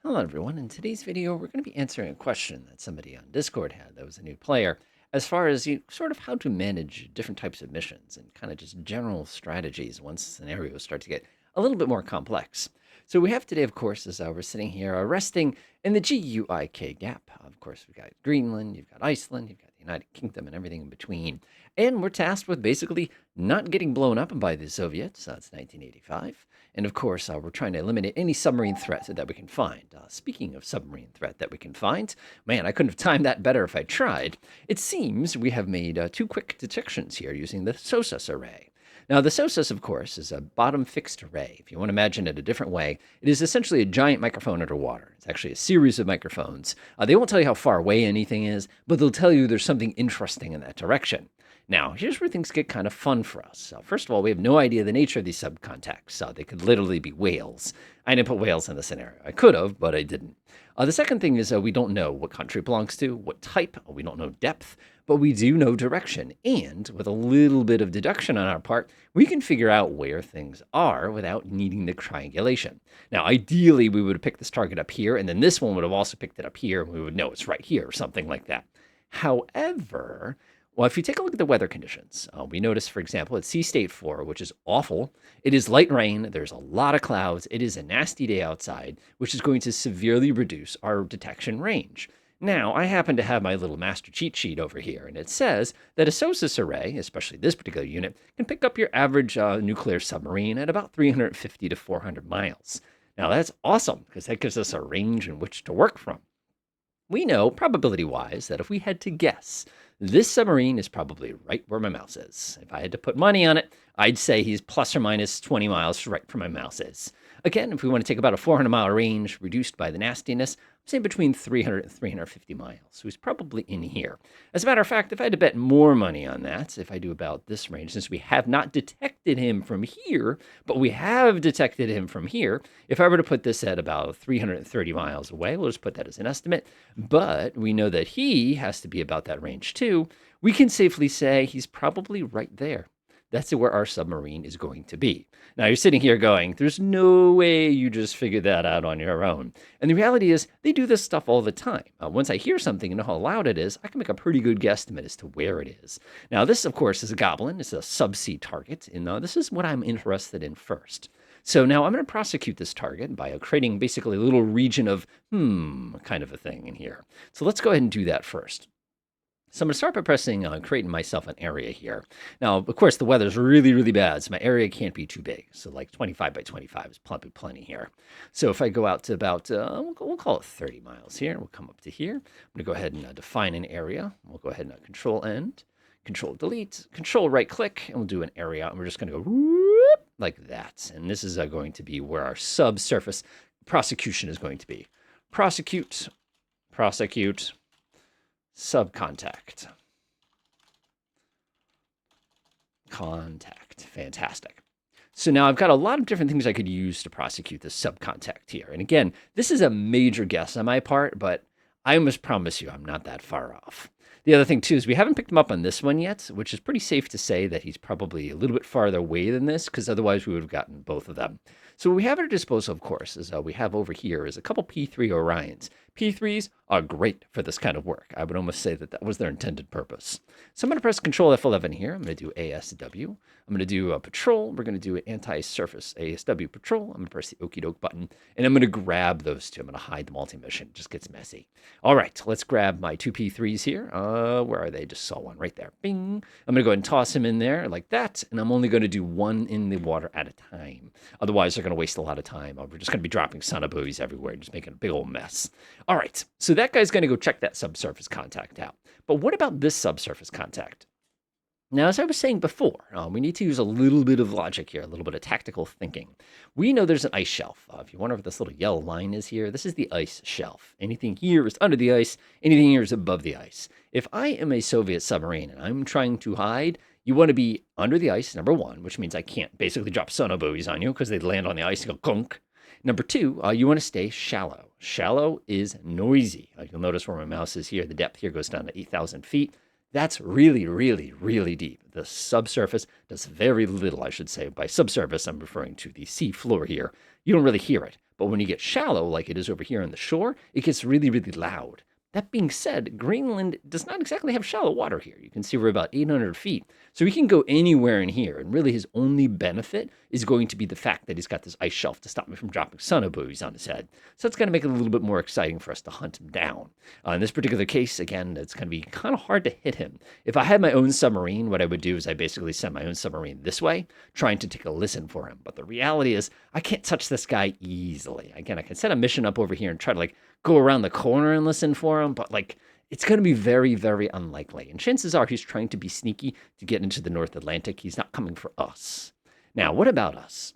Hello everyone, in today's video we're going to be answering a question that somebody on Discord had that was a new player as far as sort of how to manage different types of missions and kind of just general strategies once scenarios start to get a little bit more complex. So we have today, of course, is we're sitting here resting in the GUIK gap. Of course, we've got Greenland, you've got Iceland, you've got the United Kingdom and everything in between. And we're tasked with basically not getting blown up by the Soviets. It's 1985. And of course, we're trying to eliminate any submarine threat that we can find. Speaking of submarine threat that we can find, man, I couldn't have timed that better if I tried. It seems we have made two quick detections here using the SOSUS array. Now, the SOSUS, of course, is a bottom fixed array. If you want to imagine it a different way, it is essentially a giant microphone underwater. It's actually a series of microphones. They won't tell you how far away anything is, but they'll tell you there's something interesting in that direction. Now, here's where things get kind of fun for us. First of all, we have no idea the nature of these subcontacts. They could literally be whales. I didn't put whales in the scenario. I could have, but I didn't. The second thing is we don't know what country it belongs to, what type. We don't know depth, but we do know direction. And with a little bit of deduction on our part, we can figure out where things are without needing the triangulation. Now, ideally, we would have picked this target up here, and then this one would have also picked it up here, and we would know it's right here or something like that. However, well, if you take a look at the weather conditions, we notice, for example, at Sea State 4, which is awful, it is light rain, there's a lot of clouds, it is a nasty day outside, which is going to severely reduce our detection range. Now, I happen to have my little master cheat sheet over here, and it says that a SOSUS array, especially this particular unit, can pick up your average nuclear submarine at about 350 to 400 miles. Now, that's awesome, because that gives us a range in which to work from. We know, probability-wise, that if we had to guess, this submarine is probably right where my mouse is. If I had to put money on it, I'd say he's plus or minus 20 miles right where my mouse is. Again, if we want to take about a 400-mile range reduced by the nastiness, say between 300 and 350 miles. So he's probably in here. As a matter of fact, if I had to bet more money on that, if I do about this range, since we have not detected him from here, but we have detected him from here, if I were to put this at about 330 miles away, we'll just put that as an estimate, but we know that he has to be about that range too, we can safely say he's probably right there. That's where our submarine is going to be. Now, you're sitting here going, there's no way you just figured that out on your own. And the reality is, they do this stuff all the time. Once I hear something and know how loud it is, I can make a pretty good guesstimate as to where it is. Now, this, of course, is a Goblin. It's a subsea target, and this is what I'm interested in first. So now I'm going to prosecute this target by creating basically a little region of kind of a thing in here. So let's go ahead and do that first. So I'm going to start by pressing creating myself an area here. Now, of course, the weather's really, really bad, so my area can't be too big. So like 25 by 25 is plenty here. So if I go out to about, we'll call it 30 miles here. We'll come up to here. I'm going to go ahead and define an area. We'll go ahead and Control End, Control Delete, Control Right Click, and we'll do an area. And we're just going to go whoop, like that. And this is going to be where our subsurface prosecution is going to be. Prosecute, prosecute, subcontact. Contact. Fantastic. So now I've got a lot of different things I could use to prosecute this subcontact here. And again, this is a major guess on my part, but I must promise you I'm not that far off. The other thing, too, is we haven't picked him up on this one yet, which is pretty safe to say that he's probably a little bit farther away than this, because otherwise we would have gotten both of them. So what we have at our disposal, of course, is we have over here is a couple P3 Orions. P3s are great for this kind of work. I would almost say that that was their intended purpose. So I'm going to press Control F11 here. I'm going to do ASW. I'm going to do a patrol. We're going to do an anti-surface ASW patrol. I'm going to press the okie doke button, and I'm going to grab those two. I'm going to hide the multi-mission. It just gets messy. All right, let's grab my two P3s here. Where are they? Just saw one right there. Bing. I'm going to go ahead and toss him in there like that, and I'm only going to do one in the water at a time. Otherwise, they're going to waste a lot of time. We're just going to be dropping sonobuoys everywhere and just making a big old mess. All right, so that guy's going to go check that subsurface contact out. But what about this subsurface contact? Now, as I was saying before, we need to use a little bit of logic here, a little bit of tactical thinking. We know there's an ice shelf. If you wonder what this little yellow line is here, this is the ice shelf. Anything here is under the ice. Anything here is above the ice. If I am a Soviet submarine and I'm trying to hide, you want to be under the ice, number one, which means I can't basically drop sonobuoys on you because they land on the ice and go gunk. Number two, you want to stay shallow. Shallow is noisy. You'll notice where my mouse is here. The depth here goes down to 8,000 feet. That's really, really, really deep. The subsurface does very little, I should say. By subsurface, I'm referring to the sea floor here. You don't really hear it. But when you get shallow, like it is over here on the shore, it gets really, really loud. That being said, Greenland does not exactly have shallow water here. You can see we're about 800 feet. So he can go anywhere in here. And really his only benefit is going to be the fact that he's got this ice shelf to stop me from dropping sonobuoys on his head. So it's going to make it a little bit more exciting for us to hunt him down. In this particular case, again, it's going to be kind of hard to hit him. If I had my own submarine, what I would do is I basically send my own submarine this way, trying to take a listen for him. But the reality is I can't touch this guy easily. Again, I can set a mission up over here and try to go around the corner and listen for him, but it's going to be very, very unlikely. And chances are he's trying to be sneaky to get into the North Atlantic. He's not coming for us. Now, what about us?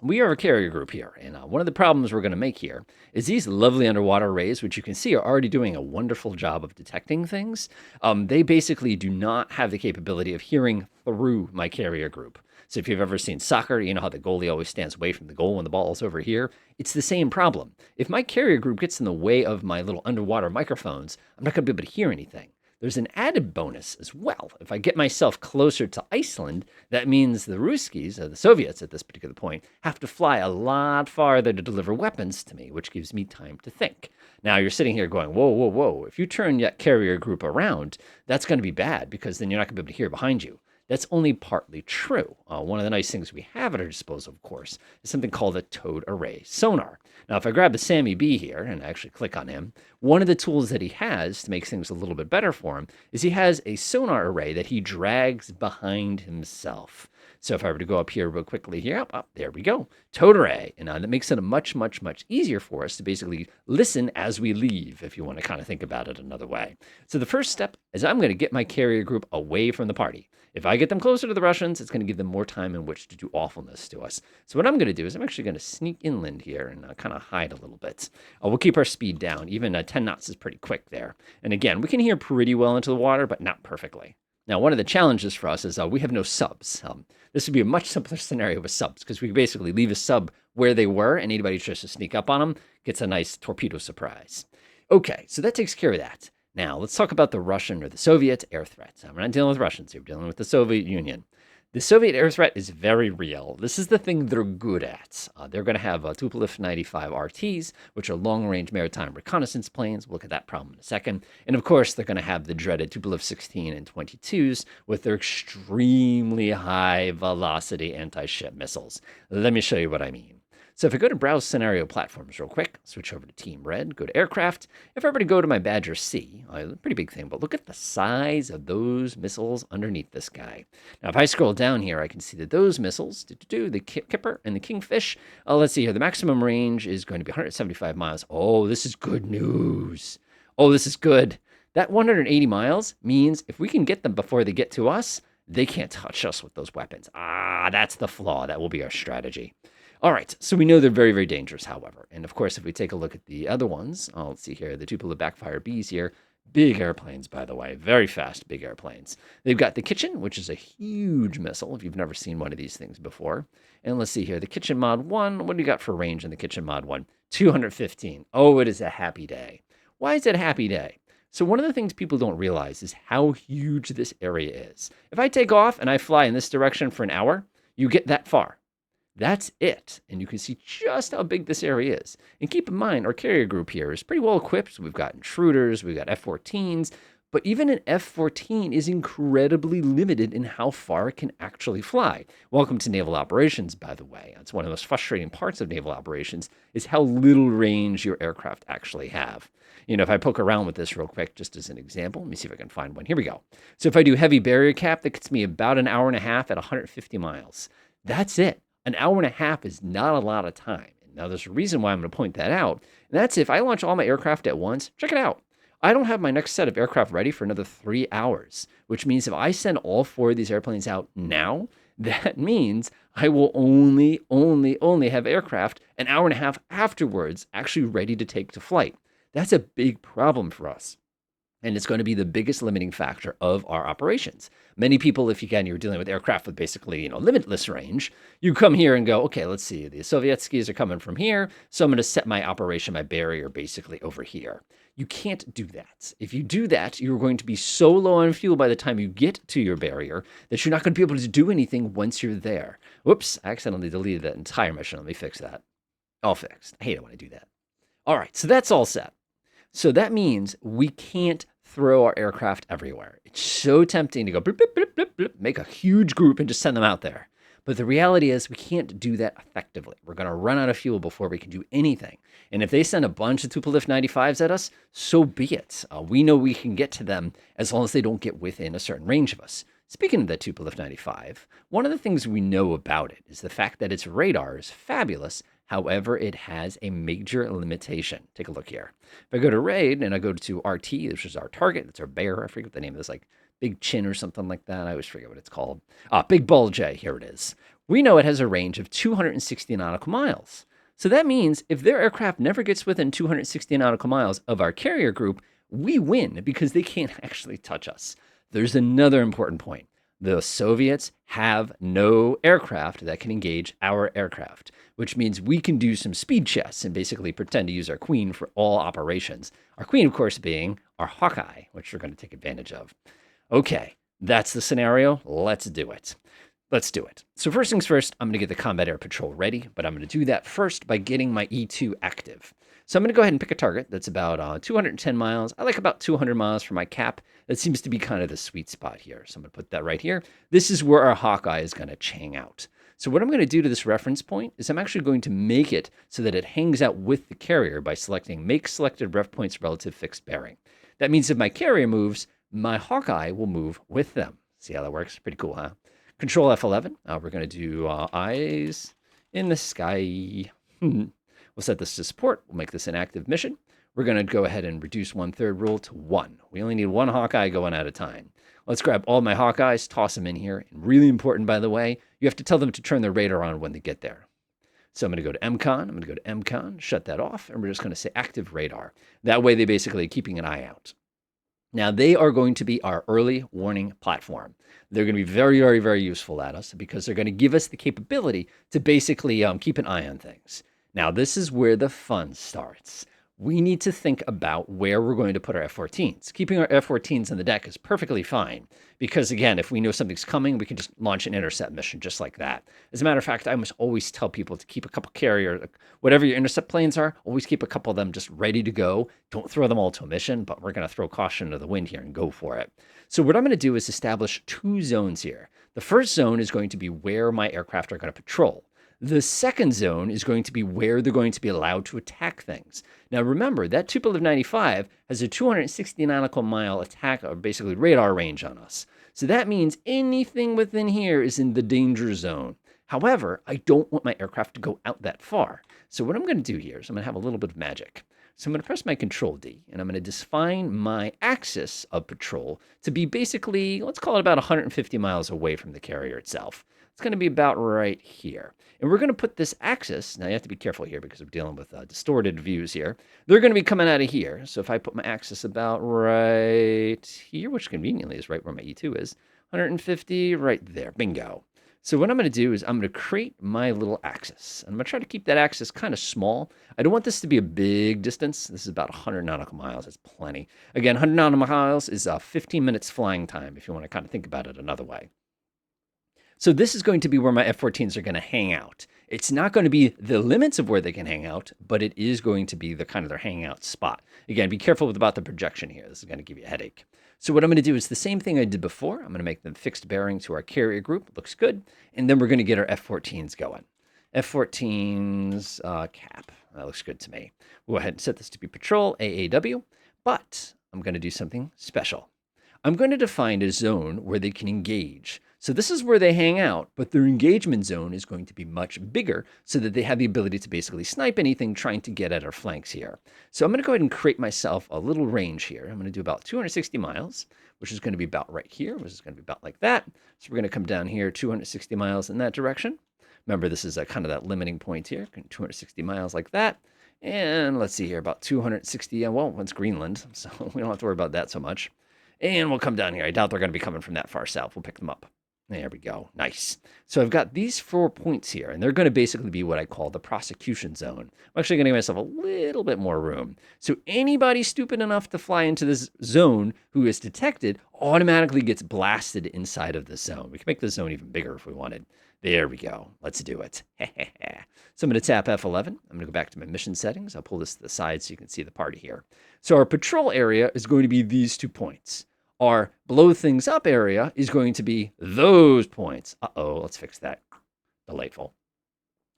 We are a carrier group here, and one of the problems we're going to make here is these lovely underwater arrays, which you can see are already doing a wonderful job of detecting things. They basically do not have the capability of hearing through my carrier group. So if you've ever seen soccer, you know how the goalie always stands away from the goal when the ball is over here. It's the same problem. If my carrier group gets in the way of my little underwater microphones, I'm not going to be able to hear anything. There's an added bonus as well. If I get myself closer to Iceland, that means the Ruskies, or the Soviets at this particular point, have to fly a lot farther to deliver weapons to me, which gives me time to think. Now, you're sitting here going, whoa, whoa, whoa. If you turn that carrier group around, that's going to be bad because then you're not going to be able to hear behind you. That's only partly true. One of the nice things we have at our disposal, of course, is something called a towed array sonar. Now, if I grab the Sammy B here and I actually click on him, one of the tools that he has to make things a little bit better for him is he has a sonar array that he drags behind himself. So if I were to go up here real quickly here, there we go, towed array. And that makes it much, much, much easier for us to basically listen as we leave, if you want to kind of think about it another way. So the first step is I'm going to get my carrier group away from the party. If I get them closer to the Russians, it's going to give them more time in which to do awfulness to us. So what I'm going to do is I'm actually going to sneak inland here and kind of hide a little bit. We'll keep our speed down. Even 10 knots is pretty quick there. And again, we can hear pretty well into the water, but not perfectly. Now, one of the challenges for us is we have no subs. This would be a much simpler scenario with subs because we basically leave a sub where they were and anybody tries to sneak up on them gets a nice torpedo surprise. Okay, so that takes care of that. Now, let's talk about the Russian or the Soviet air threat. We're not dealing with Russians here. We're dealing with the Soviet Union. The Soviet air threat is very real. This is the thing they're good at. They're going to have Tupolev 95 RTs, which are long-range maritime reconnaissance planes. We'll look at that problem in a second. And of course, they're going to have the dreaded Tupolev 16 and 22s with their extremely high-velocity anti-ship missiles. Let me show you what I mean. So if I go to Browse Scenario Platforms real quick, switch over to Team Red, go to Aircraft. If I were to go to my Badger C, a pretty big thing, but look at the size of those missiles underneath this guy. Now, if I scroll down here, I can see that those missiles, the Kipper and the Kingfish, let's see here, the maximum range is going to be 175 miles. Oh, this is good news. Oh, this is good. That 180 miles means if we can get them before they get to us, they can't touch us with those weapons. That's the flaw. That will be our strategy. All right, so we know they're very, very dangerous, however. And of course, if we take a look at the other ones, let's see here, the Tupolev Backfire Bs here, big airplanes, by the way, very fast, big airplanes. They've got the Kitchen, which is a huge missile, if you've never seen one of these things before. And let's see here, the Kitchen Mod 1, what do you got for range in the Kitchen Mod 1? 215. Oh, it is a happy day. Why is it a happy day? So one of the things people don't realize is how huge this area is. If I take off and I fly in this direction for an hour, you get that far. That's it. And you can see just how big this area is. And keep in mind, our carrier group here is pretty well equipped. We've got intruders, we've got F-14s, but even an F-14 is incredibly limited in how far it can actually fly. Welcome to naval operations, by the way. That's one of the most frustrating parts of naval operations is how little range your aircraft actually have. You know, if I poke around with this real quick, just as an example, let me see if I can find one. Here we go. So if I do heavy barrier cap, that gets me about an hour and a half at 150 miles. That's it. An hour and a half is not a lot of time. Now, there's a reason why I'm going to point that out, and that's if I launch all my aircraft at once, check it out. I don't have my next set of aircraft ready for another 3 hours, which means if I send all 4 of these airplanes out now, that means I will only have aircraft an hour and a half afterwards actually ready to take to flight. That's a big problem for us. And it's going to be the biggest limiting factor of our operations. Many people, if you're dealing with aircraft with basically, limitless range, you come here and go, okay, let's see, the Sovietskis are coming from here, so I'm going to set my operation, my barrier, basically over here. You can't do that. If you do that, you're going to be so low on fuel by the time you get to your barrier that you're not going to be able to do anything once you're there. Whoops, I accidentally deleted that entire mission. Let me fix that. All fixed. I hate it when I do that. All right, so that's all set. So that means we can't throw our aircraft everywhere. It's so tempting to go blip, blip, blip, blip, blip, make a huge group and just send them out there. But the reality is we can't do that effectively. We're going to run out of fuel before we can do anything. And if they send a bunch of Tupolev 95s at us, so be it. We know we can get to them as long as they don't get within a certain range of us. Speaking of the Tupolev 95, one of the things we know about it is the fact that its radar is fabulous. However, it has a major limitation. Take a look here. If I go to raid and I go to RT, which is our target, that's our bear. I forget what the name of this, like big chin or something like that. I always forget what it's called. Big bulge. Here it is. We know it has a range of 260 nautical miles. So that means if their aircraft never gets within 260 nautical miles of our carrier group, we win because they can't actually touch us. There's another important point. The Soviets have no aircraft that can engage our aircraft, which means we can do some speed chess and basically pretend to use our Queen for all operations. Our Queen, of course, being our Hawkeye, which we're going to take advantage of. Okay, that's the scenario. Let's do it. Let's do it. So first things first, I'm going to get the Combat Air Patrol ready, but I'm going to do that first by getting my E2 active. So I'm going to go ahead and pick a target that's about 210 miles. I like about 200 miles for my cap. That seems to be kind of the sweet spot here. So I'm going to put that right here. This is where our Hawkeye is going to chang out. So what I'm going to do to this reference point is I'm actually going to make it so that it hangs out with the carrier by selecting Make Selected Ref Points Relative Fixed Bearing. That means if my carrier moves, my Hawkeye will move with them. See how that works? Pretty cool, huh? Control F11. We're going to do Eyes in the Sky. We'll set this to support. We'll make this an active mission. We're going to go ahead and reduce 1/3 rule to 1. We only need one Hawkeye going at a time. Let's grab all my Hawkeyes, toss them in here. And really important, by the way, you have to tell them to turn their radar on when they get there. So I'm going to go to MCON. I'm going to go to MCON, shut that off, and we're just going to say active radar. That way they basically are keeping an eye out. Now, they are going to be our early warning platform. They're going to be very, very, very useful at us because they're going to give us the capability to basically keep an eye on things. Now, this is where the fun starts. We need to think about where we're going to put our F-14s. Keeping our F-14s on the deck is perfectly fine because, again, if we know something's coming, we can just launch an intercept mission just like that. As a matter of fact, I must always tell people to keep a couple carrier, whatever your intercept planes are, always keep a couple of them just ready to go. Don't throw them all to a mission, but we're going to throw caution to the wind here and go for it. So what I'm going to do is establish 2 zones here. The first zone is going to be where my aircraft are going to patrol. The second zone is going to be where they're going to be allowed to attack things. Now, remember, that Tupolev 95 has a 260 nautical mile attack, or basically radar range on us. So that means anything within here is in the danger zone. However, I don't want my aircraft to go out that far. So what I'm going to do here is I'm going to have a little bit of magic. So I'm going to press my Control D, and I'm going to define my axis of patrol to be basically, let's call it about 150 miles away from the carrier itself. It's going to be about right here. And we're going to put this axis, now you have to be careful here because we're dealing with distorted views here. They're going to be coming out of here. So if I put my axis about right here, which conveniently is right where my E2 is, 150 right there, bingo. So what I'm going to do is I'm going to create my little axis. And I'm going to try to keep that axis kind of small. I don't want this to be a big distance. This is about 100 nautical miles. That's plenty. Again, 100 nautical miles is 15 minutes flying time if you want to kind of think about it another way. So this is going to be where my F-14s are going to hang out. It's not going to be the limits of where they can hang out, but it is going to be the kind of their hangout spot. Again, be careful about the projection here. This is going to give you a headache. So what I'm going to do is the same thing I did before. I'm going to make them fixed bearing to our carrier group. Looks good. And then we're going to get our F-14s going. F-14s cap. That looks good to me. We'll go ahead and set this to be patrol, AAW. But I'm going to do something special. I'm going to define a zone where they can engage. So this is where they hang out, but their engagement zone is going to be much bigger so that they have the ability to basically snipe anything trying to get at our flanks here. So I'm going to go ahead and create myself a little range here. I'm going to do about 260 miles, which is going to be about right here, which is going to be about like that. So we're going to come down here 260 miles in that direction. Remember, this is kind of that limiting point here, 260 miles like that. And let's see here, about 260, well, it's Greenland, so we don't have to worry about that so much. And we'll come down here. I doubt they're going to be coming from that far south. We'll pick them up. There we go. Nice. So I've got these 4 points here, and they're going to basically be what I call the prosecution zone. I'm actually going to give myself a little bit more room. So anybody stupid enough to fly into this zone who is detected automatically gets blasted inside of the zone. We can make the zone even bigger if we wanted. There we go. Let's do it. So I'm going to tap F11. I'm going to go back to my mission settings. I'll pull this to the side so you can see the party here. So our patrol area is going to be these 2 points. Our blow things up area is going to be those points. Uh-oh, let's fix that. Delightful.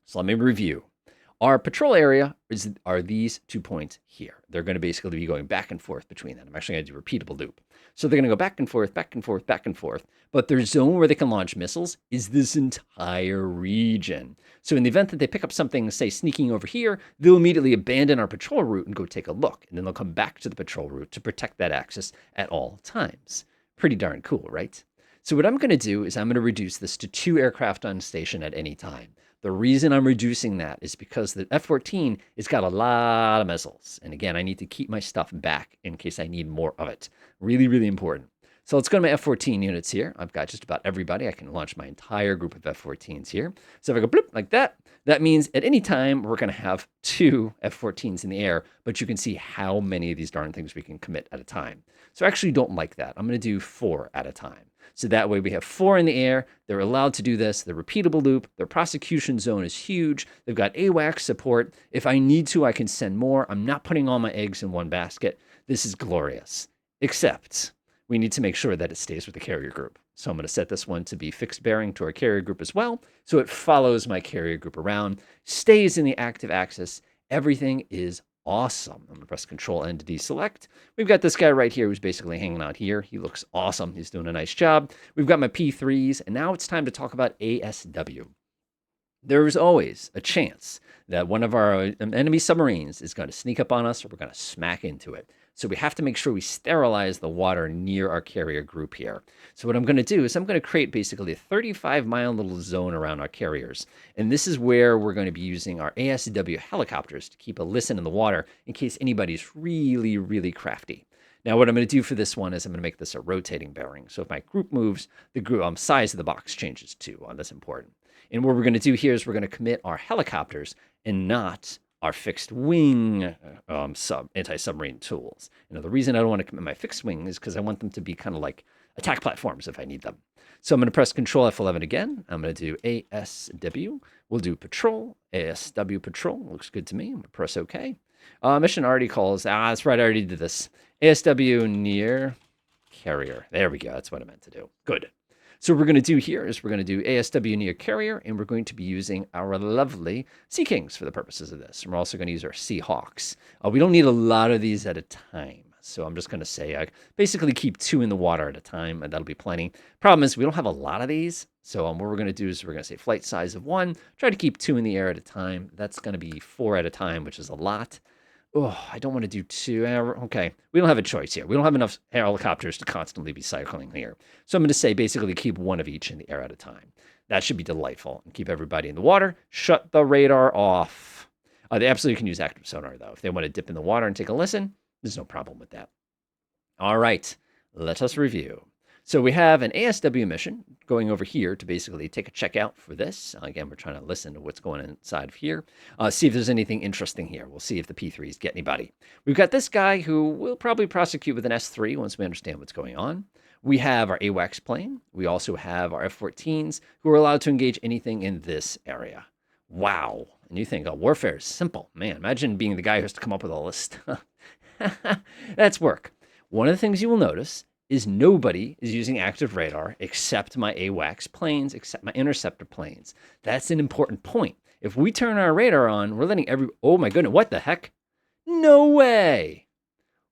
So let me review. Our patrol area are these 2 points here. They're going to basically be going back and forth between them. I'm actually going to do a repeatable loop. So they're going to go back and forth, back and forth, back and forth. But their zone where they can launch missiles is this entire region. So in the event that they pick up something, say, sneaking over here, they'll immediately abandon our patrol route and go take a look. And then they'll come back to the patrol route to protect that axis at all times. Pretty darn cool, right? So what I'm going to do is I'm going to reduce this to 2 aircraft on station at any time. The reason I'm reducing that is because the F-14 has got a lot of missiles. And again, I need to keep my stuff back in case I need more of it. Really, really important. So let's go to my F-14 units here. I've got just about everybody. I can launch my entire group of F-14s here. So if I go bloop like that, that means at any time we're going to have 2 F-14s in the air, but you can see how many of these darn things we can commit at a time. So I actually don't like that. I'm going to do 4 at a time. So that way we have 4 in the air. They're allowed to do this. The repeatable loop. Their prosecution zone is huge. They've got AWACS support. If I need to, I can send more. I'm not putting all my eggs in one basket. This is glorious. Except we need to make sure that it stays with the carrier group. So I'm going to set this one to be fixed bearing to our carrier group as well. So it follows my carrier group around, stays in the active axis. Everything is awesome. I'm going to press Control N to deselect. We've got this guy right here who's basically hanging out here. He looks awesome. He's doing a nice job. We've got my P3s, and now it's time to talk about ASW. There is always a chance that one of our enemy submarines is going to sneak up on us or we're going to smack into it. So we have to make sure we sterilize the water near our carrier group here. So what I'm going to do is I'm going to create basically a 35-mile little zone around our carriers. And this is where we're going to be using our ASW helicopters to keep a listen in the water in case anybody's really, really crafty. Now, what I'm going to do for this one is I'm going to make this a rotating bearing. So if my group moves, the group size of the box changes too. That's important. And what we're going to do here is we're going to commit our helicopters and not our fixed wing anti-submarine tools. The reason I don't want to commit my fixed wing is because I want them to be kind of like attack platforms if I need them. So I'm going to press Control F11 again. I'm going to do ASW. We'll do patrol. ASW patrol. Looks good to me. I'm going to press OK. Mission already calls. That's right. I already did this. ASW near carrier. There we go. That's what I meant to do. Good. So what we're going to do here is we're going to do ASW near carrier, and we're going to be using our lovely Sea Kings for the purposes of this. And we're also going to use our Sea Hawks. We don't need a lot of these at a time. So I'm just going to say I basically keep 2 in the water at a time, and that'll be plenty. Problem is we don't have a lot of these. So what we're going to do is we're going to say flight size of 1. Try to keep 2 in the air at a time. That's going to be 4 at a time, which is a lot. Oh, I don't want to do 2. Okay, we don't have a choice here. We don't have enough helicopters to constantly be cycling here. So I'm going to say basically keep 1 of each in the air at a time. That should be delightful. And keep everybody in the water. Shut the radar off. They absolutely can use active sonar, though. If they want to dip in the water and take a listen, there's no problem with that. All right, let us review. So we have an ASW mission going over here to basically take a check out for this. Again, we're trying to listen to what's going on inside of here. See if there's anything interesting here. We'll see if the P3s get anybody. We've got this guy who we'll probably prosecute with an S3 once we understand what's going on. We have our AWACS plane. We also have our F-14s who are allowed to engage anything in this area. Wow. And you think, oh, warfare is simple. Man, imagine being the guy who has to come up with all this. That's work. One of the things you will notice is nobody is using active radar except my AWACS planes, except my interceptor planes. That's an important point. If we turn our radar on, we're letting oh my goodness, what the heck? No way.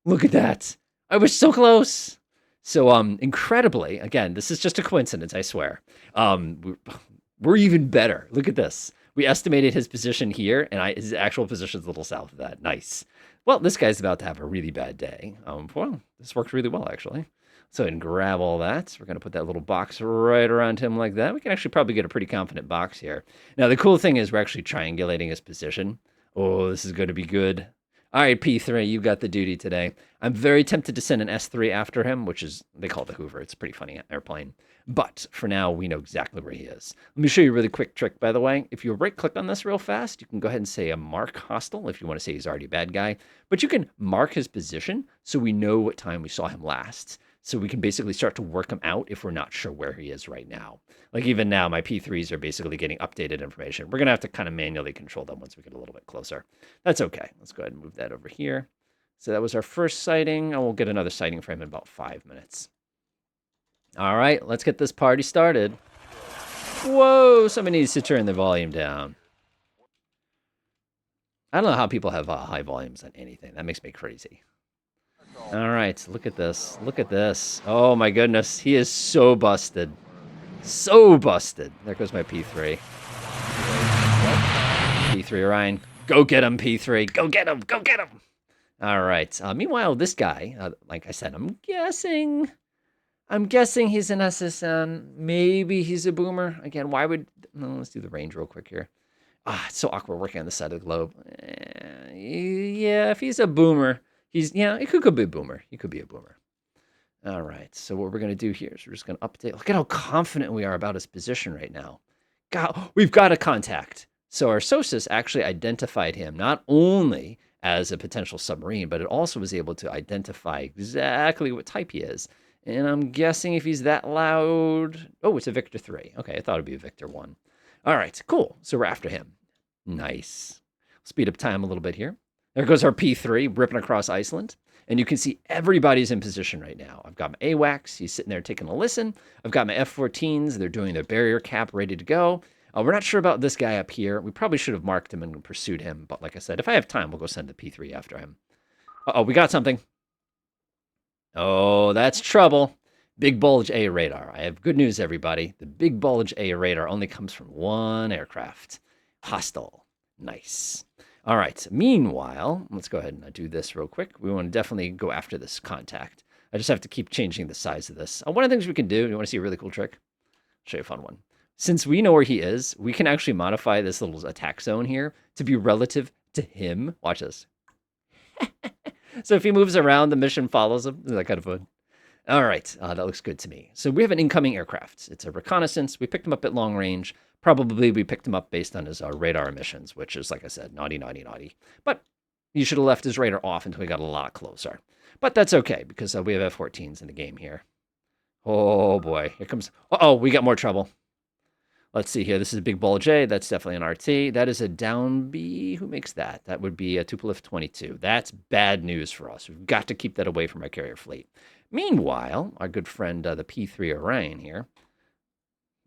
Look at that. I was so close. So incredibly, again, this is just a coincidence, I swear. We're even better. Look at this. We estimated his position here, and his actual position is a little south of that. Nice. Well, this guy's about to have a really bad day. Well, this worked really well, actually. So ahead and grab all that. We're going to put that little box right around him like that. We can actually probably get a pretty confident box here. Now, the cool thing is we're actually triangulating his position. Oh, this is going to be good. All right, P3, you got the duty today. I'm very tempted to send an S3 after him, which is, they call it the Hoover. It's a pretty funny airplane. But for now, we know exactly where he is. Let me show you a really quick trick, by the way. If you right-click on this real fast, you can go ahead and say a mark hostile if you want to say he's already a bad guy. But you can mark his position so we know what time we saw him last. So we can basically start to work him out if we're not sure where he is right now. Like even now, my P3s are basically getting updated information. We're going to have to kind of manually control them once we get a little bit closer. That's okay. Let's go ahead and move that over here. So that was our first sighting. And we'll get another sighting frame in about 5 minutes. All right, let's get this party started. Whoa, somebody needs to turn the volume down. I don't know how people have high volumes on anything. That makes me crazy. All right, look at this. Look at this. Oh my goodness, he is so busted. So busted. There goes my P3. P3 Orion. Go get him, P3. Go get him. Go get him. All right. Meanwhile, this guy, like I said, I'm guessing he's an SSN. Maybe he's a boomer. Again, why would... No, let's do the range real quick here. It's so awkward working on this side of the globe. Yeah, if he's a boomer, he could be a boomer. He could be a boomer. All right, so what we're going to do here is we're just going to update. Look at how confident we are about his position right now. God, we've got a contact. So our SOSUS actually identified him not only as a potential submarine, but it also was able to identify exactly what type he is. And I'm guessing if he's that loud... Oh, it's a Victor 3. Okay, I thought it'd be a Victor 1. All right, cool. So we're after him. Nice. Speed up time a little bit here. There goes our P3 ripping across Iceland. And you can see everybody's in position right now. I've got my AWACS. He's sitting there taking a listen. I've got my F-14s. They're doing their barrier cap, ready to go. We're not sure about this guy up here. We probably should have marked him and pursued him. But like I said, if I have time, we'll go send the P3 after him. Uh-oh, we got something. Oh, that's trouble. Big Bulge A radar. I have good news, everybody. The Big Bulge A radar only comes from one aircraft. Hostile. Nice. All right. Meanwhile, let's go ahead and do this real quick. We want to definitely go after this contact. I just have to keep changing the size of this. One of the things we can do, you want to see a really cool trick? I'll show you a fun one. Since we know where he is, we can actually modify this little attack zone here to be relative to him. Watch this. So if he moves around, the mission follows him. Isn't that kind of fun? All right, that looks good to me. So we have an incoming aircraft. It's a reconnaissance. We picked him up at long range. Probably we picked him up based on his radar emissions, which is, like I said, naughty, naughty, naughty. But you should have left his radar off until we got a lot closer. But that's okay, because we have F-14s in the game here. Oh, boy. Here comes... Uh-oh, we got more trouble. Let's see here. This is a Big Bulge A. That's definitely an RT. That is a down B. Who makes that? That would be a Tupolev 22. That's bad news for us. We've got to keep that away from our carrier fleet. Meanwhile, our good friend, the P3 Orion here,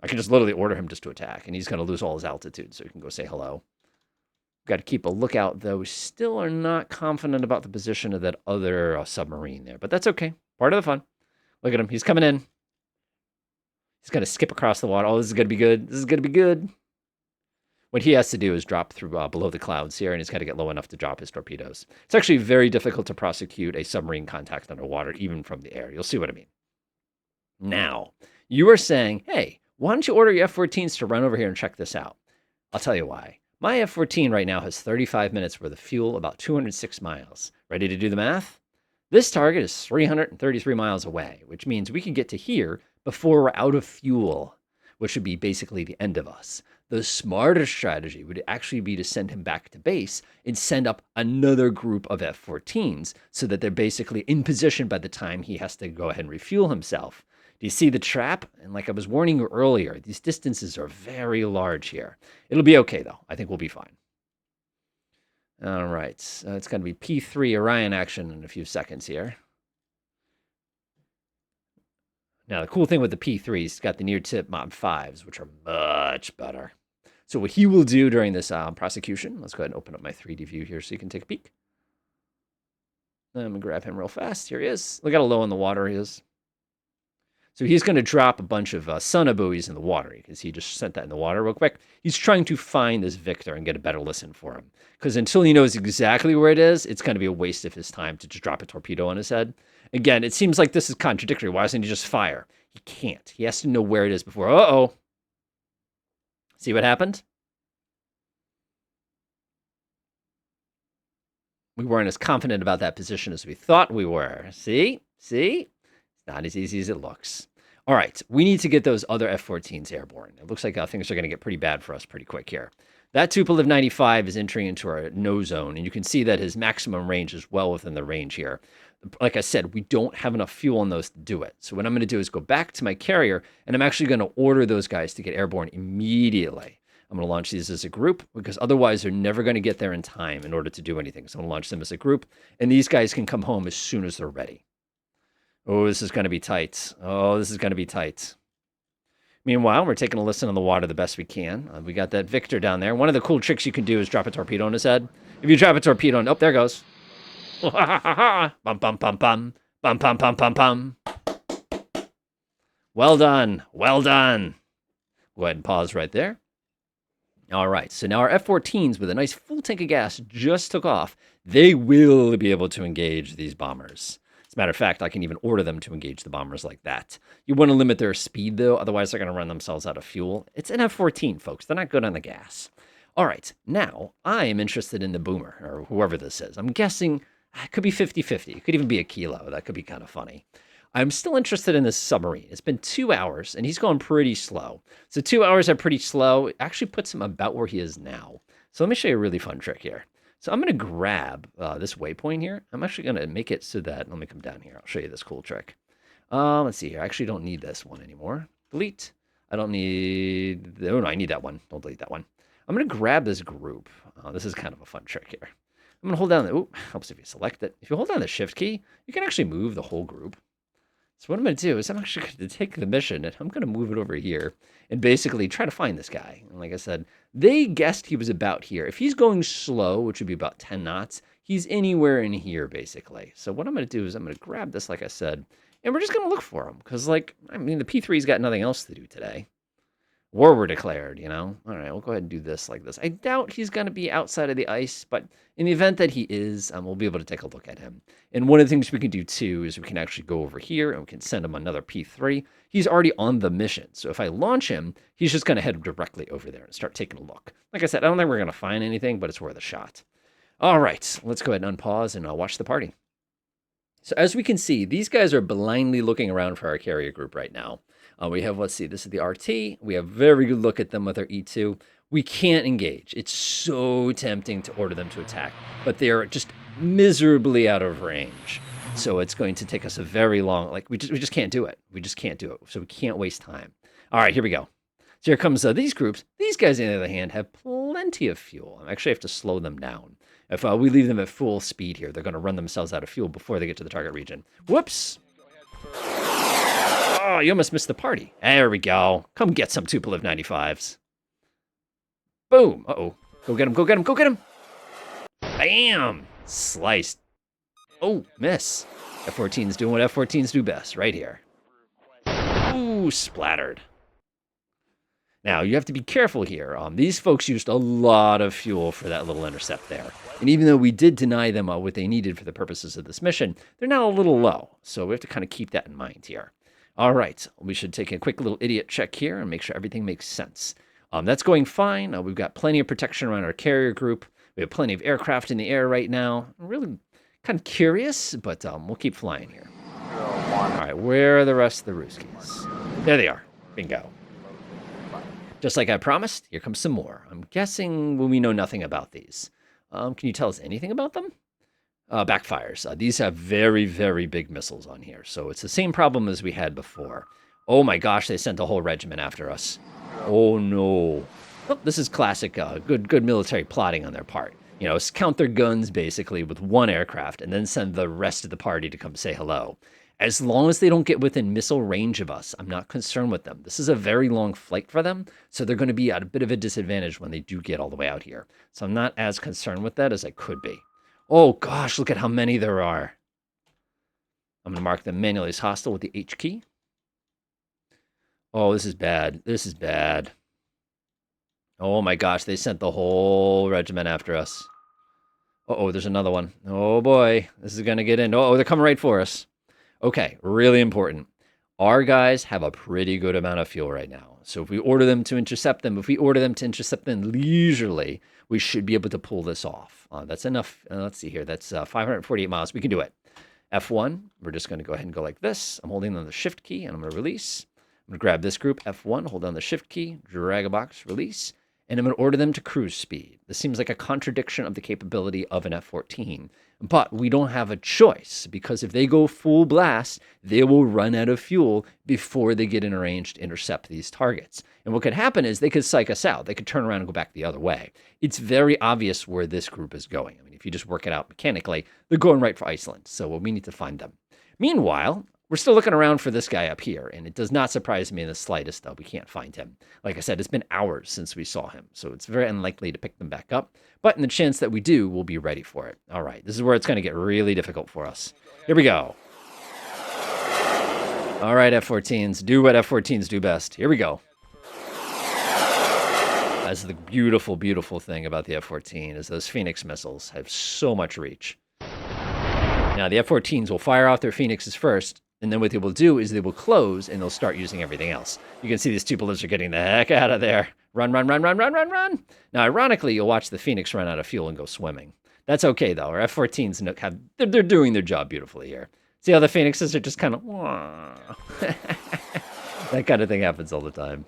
I can just literally order him just to attack, and he's going to lose all his altitude, so he can go say hello. Got to keep a lookout, though. We still are not confident about the position of that other submarine there, but that's okay. Part of the fun. Look at him. He's coming in. He's going to skip across the water. Oh, this is going to be good. This is going to be good. What he has to do is drop through below the clouds here, and he's got to get low enough to drop his torpedoes. It's actually very difficult to prosecute a submarine contact underwater, even from the air. You'll see what I mean. Now, you are saying, hey, why don't you order your F-14s to run over here and check this out? I'll tell you why. My F-14 right now has 35 minutes worth of fuel, about 206 miles. Ready to do the math? This target is 333 miles away, which means we can get to here before we're out of fuel, which would be basically the end of us. The smarter strategy would actually be to send him back to base and send up another group of F-14s so that they're basically in position by the time he has to go ahead and refuel himself. Do you see the trap? And like I was warning you earlier, these distances are very large here. It'll be okay, though. I think we'll be fine. All right. It's going to be P3 Orion action in a few seconds here. Now, the cool thing with the P3 is it's got the near-tip Mod 5s, which are much better. So what he will do during this prosecution, let's go ahead and open up my 3D view here so you can take a peek. I'm going to grab him real fast. Here he is. Look how low in the water he is. So he's going to drop a bunch of sonobuoys in the water because he just sent that in the water real quick. He's trying to find this Victor and get a better listen for him. Because until he knows exactly where it is, it's going to be a waste of his time to just drop a torpedo on his head. Again, it seems like this is contradictory. Why doesn't he just fire? He can't. He has to know where it is before. Uh-oh. See what happened? We weren't as confident about that position as we thought we were. See? See? It's not as easy as it looks. All right, we need to get those other F-14s airborne. It looks like things are going to get pretty bad for us pretty quick here. That Tupolev 95 is entering into our no zone, and you can see that his maximum range is well within the range here. Like I said, we don't have enough fuel on those to do it. So what I'm going to do is go back to my carrier, and I'm actually going to order those guys to get airborne immediately. I'm going to launch these as a group because otherwise they're never going to get there in time in order to do anything. So I'm going to launch them as a group, and these guys can come home as soon as they're ready. Oh, this is going to be tight. Oh, this is going to be tight. Meanwhile, we're taking a listen on the water the best we can. We got that Victor down there. One of the cool tricks you can do is drop a torpedo on his head. If you drop a torpedo on... Oh, there it goes. Bum, bum, bum, bum. Bum, bum, bum, bum, bum. Well done. Well done. Go ahead and pause right there. All right, so now our F-14s with a nice full tank of gas just took off. They will be able to engage these bombers. As a matter of fact, I can even order them to engage the bombers like that. You want to limit their speed, though, otherwise they're going to run themselves out of fuel. It's an F-14, folks. They're not good on the gas. All right, now I am interested in the boomer, or whoever this is. I'm guessing it could be 50-50. It could even be a kilo. That could be kind of funny. I'm still interested in this submarine. It's been 2 hours, and he's going pretty slow. So 2 hours are pretty slow. It actually puts him about where he is now. So let me show you a really fun trick here. So I'm going to grab this waypoint here. I'm actually going to make it so that, let me come down here. I'll show you this cool trick. Let's see here. I actually don't need this one anymore. Delete. I don't need, oh no, I need that one. Don't delete that one. I'm going to grab this group. This is kind of a fun trick here. I'm going to hold down the, oh, helps if you select it. If you hold down the shift key, you can actually move the whole group. So what I'm going to do is I'm actually going to take the mission and I'm going to move it over here and basically try to find this guy. And like I said, they guessed he was about here. If he's going slow, which would be about 10 knots, he's anywhere in here basically. So what I'm going to do is I'm going to grab this, like I said, and we're just going to look for him. Because, like, I mean, the P3's got nothing else to do today. War were declared, you know? All right, we'll go ahead and do this like this. I doubt he's going to be outside of the ice, but in the event that he is, we'll be able to take a look at him. And one of the things we can do, too, is we can actually go over here and we can send him another P3. He's already on the mission, so if I launch him, he's just going to head directly over there and start taking a look. Like I said, I don't think we're going to find anything, but it's worth a shot. All right, let's go ahead and unpause and watch the party. So as we can see, these guys are blindly looking around for our carrier group right now. We have, let's see, this is the RT. We have a very good look at them with our E2. We can't engage. It's so tempting to order them to attack, but they're just miserably out of range. So it's going to take us a very long, like, we just can't do it. We just can't do it. So we can't waste time. All right, here we go. So here comes these groups. These guys, on the other hand, have plenty of fuel. I actually have to slow them down. If we leave them at full speed here, they're going to run themselves out of fuel before they get to the target region. Whoops. Oh, you almost missed the party. There we go. Come get some Tupolev 95s. Boom. Uh-oh. Go get him, go get him, go get him. Bam. Sliced. Oh, miss. F-14's doing what F-14s do best, right here. Ooh, splattered. Now, you have to be careful here. These folks used a lot of fuel for that little intercept there. And even though we did deny them what they needed for the purposes of this mission, they're now a little low. So we have to kind of keep that in mind here. All right, we should take a quick little idiot check here and make sure everything makes sense. That's going fine. We've got plenty of protection around our carrier group. We have plenty of aircraft in the air right now. I'm really kind of curious, but we'll keep flying here. All right, where are the rest of the Ruskies? There they are. Bingo. Just like I promised, here comes some more. I'm guessing we know nothing about these. Can you tell us anything about them? Backfires. These have very, very big missiles on here. So it's the same problem as we had before. Oh my gosh, they sent a whole regiment after us. Oh no. Oh, this is classic good military plotting on their part. You know, count their guns basically with one aircraft and then send the rest of the party to come say hello. As long as they don't get within missile range of us, I'm not concerned with them. This is a very long flight for them, so they're going to be at a bit of a disadvantage when they do get all the way out here. So I'm not as concerned with that as I could be. Oh gosh, look at how many there are. I'm going to mark them manually as hostile with the H key. Oh, this is bad. This is bad. Oh my gosh, they sent the whole regiment after us. Uh-oh, there's another one. Oh boy, this is going to get in. Oh, they're coming right for us. Okay, really important. Our guys have a pretty good amount of fuel right now. So if we order them to intercept them, leisurely, we should be able to pull this off. That's enough. Let's see here. That's 548 miles. We can do it. F1, we're just going to go ahead and go like this. I'm holding on the shift key, and I'm going to release. I'm going to grab this group, F1, hold down the shift key, drag a box, release. and I'm going to order them to cruise speed. This seems like a contradiction of the capability of an F-14, but we don't have a choice because if they go full blast, they will run out of fuel before they get in range to intercept these targets. And what could happen is they could psych us out. They could turn around and go back the other way. It's very obvious where this group is going. I mean, if you just work it out mechanically, they're going right for Iceland. So we need to find them. Meanwhile, we're still looking around for this guy up here, and it does not surprise me in the slightest that we can't find him. Like I said, it's been hours since we saw him, so it's very unlikely to pick them back up. But in the chance that we do, we'll be ready for it. All right, this is where it's going to get really difficult for us. Here we go. All right, F-14s, do what F-14s do best. Here we go. That's the beautiful, beautiful thing about the F-14 is those Phoenix missiles have so much reach. Now, the F-14s will fire off their Phoenixes first, and then what they will do is they will close, and they'll start using everything else. You can see these Tupolews are getting the heck out of there. Run, run, run, run, run, run, run. Now, ironically, you'll watch the Phoenix run out of fuel and go swimming. That's okay, though. Our F-14s, they're doing their job beautifully here. See how the Phoenixes are just kind of... That kind of thing happens all the time.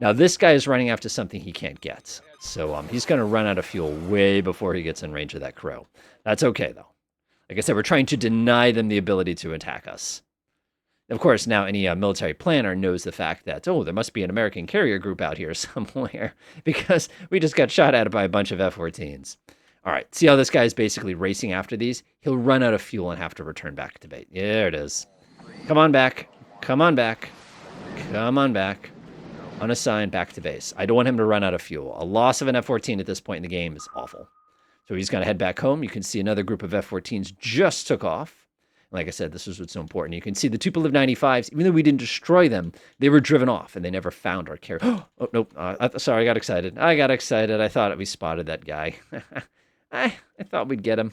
Now, this guy is running after something he can't get. So he's going to run out of fuel way before he gets in range of that crow. That's okay, though. Like I said, we're trying to deny them the ability to attack us. Of course, now any military planner knows the fact that, oh, there must be an American carrier group out here somewhere because we just got shot at by a bunch of F-14s. All right, see how this guy is basically racing after these? He'll run out of fuel and have to return back to base. Yeah, there it is. Come on back. Come on back. Come on back. Unassigned back to base. I don't want him to run out of fuel. A loss of an F-14 at this point in the game is awful. So he's going to head back home. You can see another group of F-14s just took off. Like I said, this is what's so important. You can see the Tupolev 95s, even though we didn't destroy them, they were driven off, and they never found our carrier. Oh, nope. Sorry, I got excited. I thought we spotted that guy. I thought we'd get him.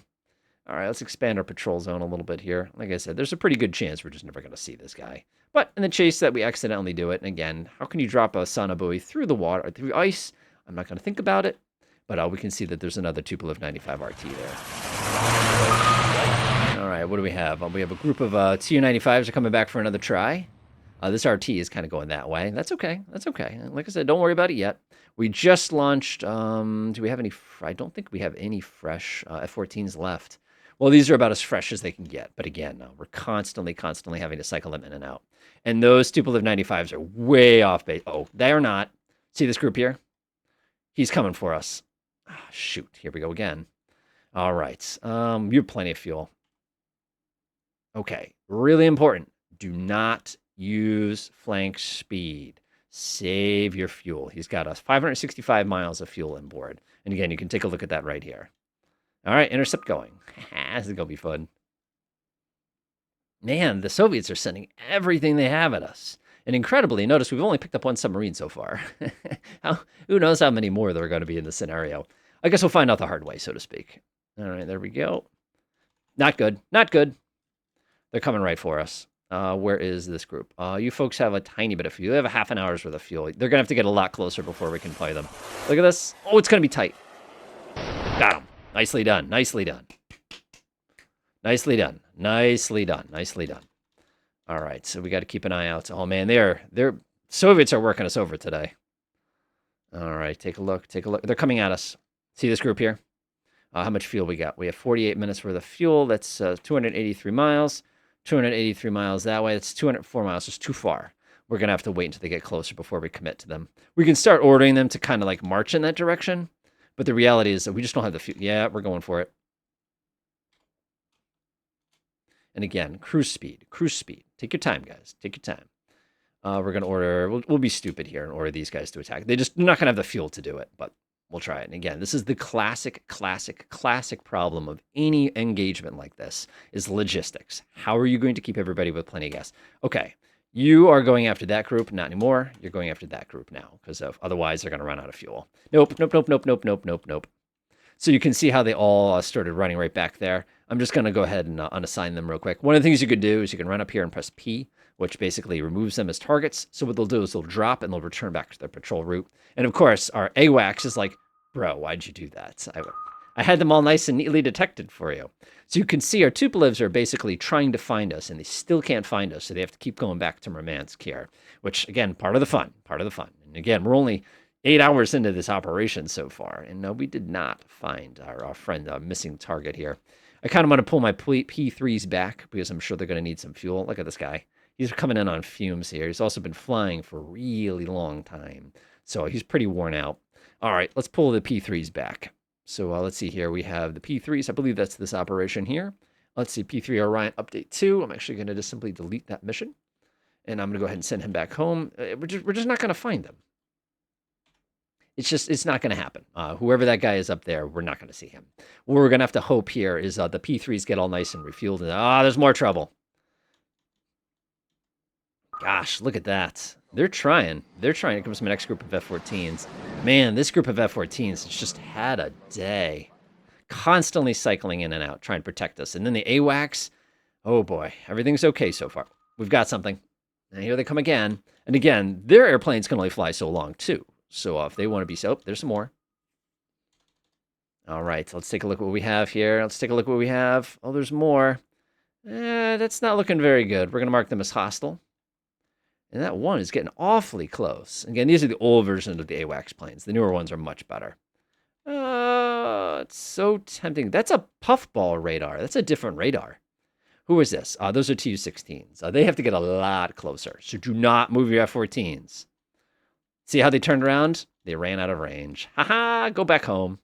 All right, let's expand our patrol zone a little bit here. Like I said, there's a pretty good chance we're just never going to see this guy. But in the chase that we accidentally do it, and again, how can you drop a sonobuoy through the water, through ice? I'm not going to think about it. But we can see that there's another Tupolev 95 RT there. All right, what do we have? We have a group of Tu-95s are coming back for another try. This RT is kind of going that way. That's okay. That's okay. Like I said, don't worry about it yet. We just launched... do we have any... I don't think we have any fresh F-14s left. Well, these are about as fresh as they can get. But again, we're constantly having to cycle them in and out. And those Tupolev 95s are way off base. Oh, they are not. See this group here? He's coming for us. Ah, shoot, here we go again. All right, you have plenty of fuel. Okay, really important. Do not use flank speed. Save your fuel. He's got us 565 miles of fuel on board. And again, you can take a look at that right here. All right, intercept going. This is going to be fun. Man, the Soviets are sending everything they have at us. And incredibly, notice we've only picked up one submarine so far. Who knows how many more there are going to be in this scenario. I guess we'll find out the hard way, so to speak. All right, there we go. Not good. Not good. They're coming right for us. Where is this group? You folks have a tiny bit of fuel. They have a half an hour's worth of fuel. They're going to have to get a lot closer before we can play them. Look at this. Oh, it's going to be tight. Got him. Nicely done. Nicely done. Nicely done. Nicely done. Nicely done. All right, so we got to keep an eye out. Oh, man, they're Soviets are working us over today. All right, take a look. Take a look. They're coming at us. See this group here? How much fuel we got? We have 48 minutes worth of fuel. That's 283 miles. 283 miles that way. That's 204 miles. It's too far. We're going to have to wait until they get closer before we commit to them. We can start ordering them to kind of like march in that direction. But the reality is that we just don't have the fuel. Yeah, we're going for it. And again, cruise speed. Cruise speed. Take your time, guys. Take your time. We're going to order... We'll be stupid here and order these guys to attack. They're not going to have the fuel to do it, but we'll try it. And again, this is the classic problem of any engagement like this, is logistics. How are you going to keep everybody with plenty of gas? Okay, you are going after that group. Not anymore. You're going after that group now, because otherwise they're going to run out of fuel. Nope, nope, nope, nope, nope, nope, nope, nope. So you can see how they all started running right back there. I'm just going to go ahead and unassign them real quick. One of the things you could do is you can run up here and press P, which basically removes them as targets. So what they'll do is they'll drop and they'll return back to their patrol route. And of course, our AWACS is like, bro, why'd you do that? I had them all nice and neatly detected for you. So you can see our Tupolevs are basically trying to find us, and they still can't find us. So they have to keep going back to Murmansk here, which, again, part of the fun. And again, we're only 8 hours into this operation so far, and no, we did not find our friend missing target here. I kind of want to pull my P3s back because I'm sure they're going to need some fuel. Look at this guy. He's coming in on fumes here. He's also been flying for a really long time, so he's pretty worn out. All right, let's pull the P3s back. So let's see here. We have the P3s. I believe that's this operation here. Let's see, P3 Orion Update 2. I'm actually going to just simply delete that mission. And I'm going to go ahead and send him back home. We're just not going to find them. It's not going to happen. Whoever that guy is up there, we're not going to see him. What we're going to have to hope here is the P3s get all nice and refueled. And, there's more trouble. Gosh, look at that. They're trying. They're trying. Here comes my next group of F-14s. Man, this group of F-14s has just had a day. Constantly cycling in and out, trying to protect us. And then the AWACS, oh boy, everything's okay so far. We've got something. And here they come again. And again, their airplanes can only fly so long, too. So if they want to be... Oh, there's some more. All right, let's take a look at what we have here. Let's take a look at what we have. Oh, there's more. That's not looking very good. We're going to mark them as hostile. And that one is getting awfully close. Again, these are the old versions of the AWACS planes. The newer ones are much better. It's so tempting. That's a puffball radar. That's a different radar. Who is this? Those are Tu-16s. They have to get a lot closer. So do not move your F-14s. See how they turned around? They ran out of range. Ha-ha! Go back home.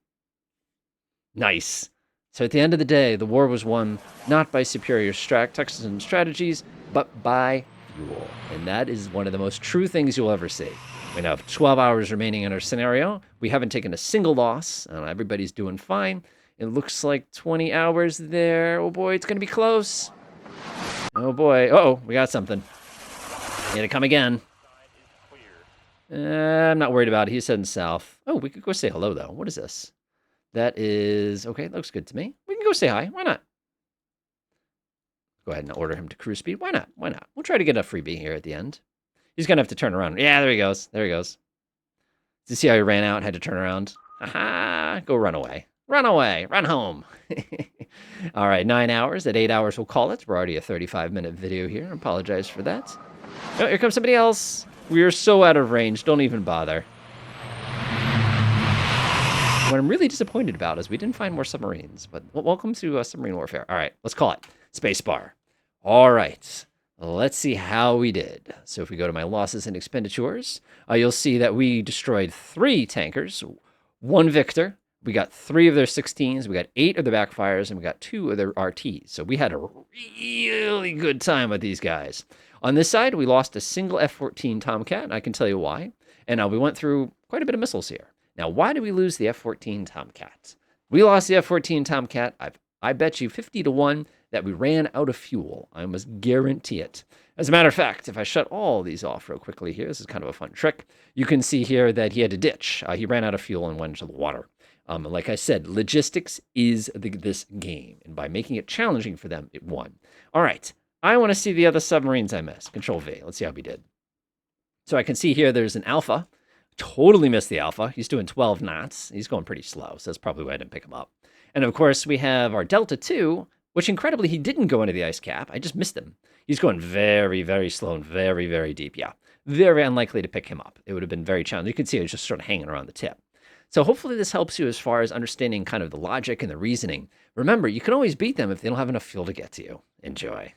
Nice. So at the end of the day, the war was won not by superior tactics and strategies, but by fuel. And that is one of the most true things you'll ever see. We now have 12 hours remaining in our scenario. We haven't taken a single loss. Everybody's doing fine. It looks like 20 hours there. Oh boy, it's going to be close. Oh boy. Uh-oh, we got something. Here to come again. I'm not worried about it. He's heading south. Oh, we could go say hello, though. What is this? That is... Okay, looks good to me. We can go say hi. Why not? Go ahead and order him to cruise speed. Why not? Why not? We'll try to get a freebie here at the end. He's going to have to turn around. Yeah, there he goes. There he goes. Did you see how he ran out and had to turn around? Aha! Go run away. Run away. Run home. All right, 9 hours. At 8 hours, we'll call it. We're already a 35-minute video here. I apologize for that. Oh, here comes somebody else. We are so out of range. Don't even bother. What I'm really disappointed about is we didn't find more submarines. But welcome to submarine warfare. All right, let's call it. Spacebar. All right. Let's see how we did. So if we go to my losses and expenditures, you'll see that we destroyed 3 tankers, 1 Victor. We got 3 of their 16s. We got 8 of their backfires, and we got 2 of their RTs. So we had a really good time with these guys. On this side, we lost a single F-14 Tomcat, and I can tell you why. And we went through quite a bit of missiles here. Now, why did we lose the F-14 Tomcat? We lost the F-14 Tomcat. I bet you 50 to 1 that we ran out of fuel. I almost guarantee it. As a matter of fact, if I shut all these off real quickly here, this is kind of a fun trick. You can see here that he had to ditch. He ran out of fuel and went into the water. Like I said, logistics is this game. And by making it challenging for them, it won. All right. I want to see the other submarines I missed. Control V. Let's see how we did. So I can see here there's an Alpha. Totally missed the Alpha. He's doing 12 knots. He's going pretty slow, so that's probably why I didn't pick him up. And of course, we have our Delta 2, which incredibly, he didn't go into the ice cap. I just missed him. He's going very, very slow and very, very deep. Yeah, very unlikely to pick him up. It would have been very challenging. You can see it was just sort of hanging around the tip. So hopefully this helps you as far as understanding kind of the logic and the reasoning. Remember, you can always beat them if they don't have enough fuel to get to you. Enjoy.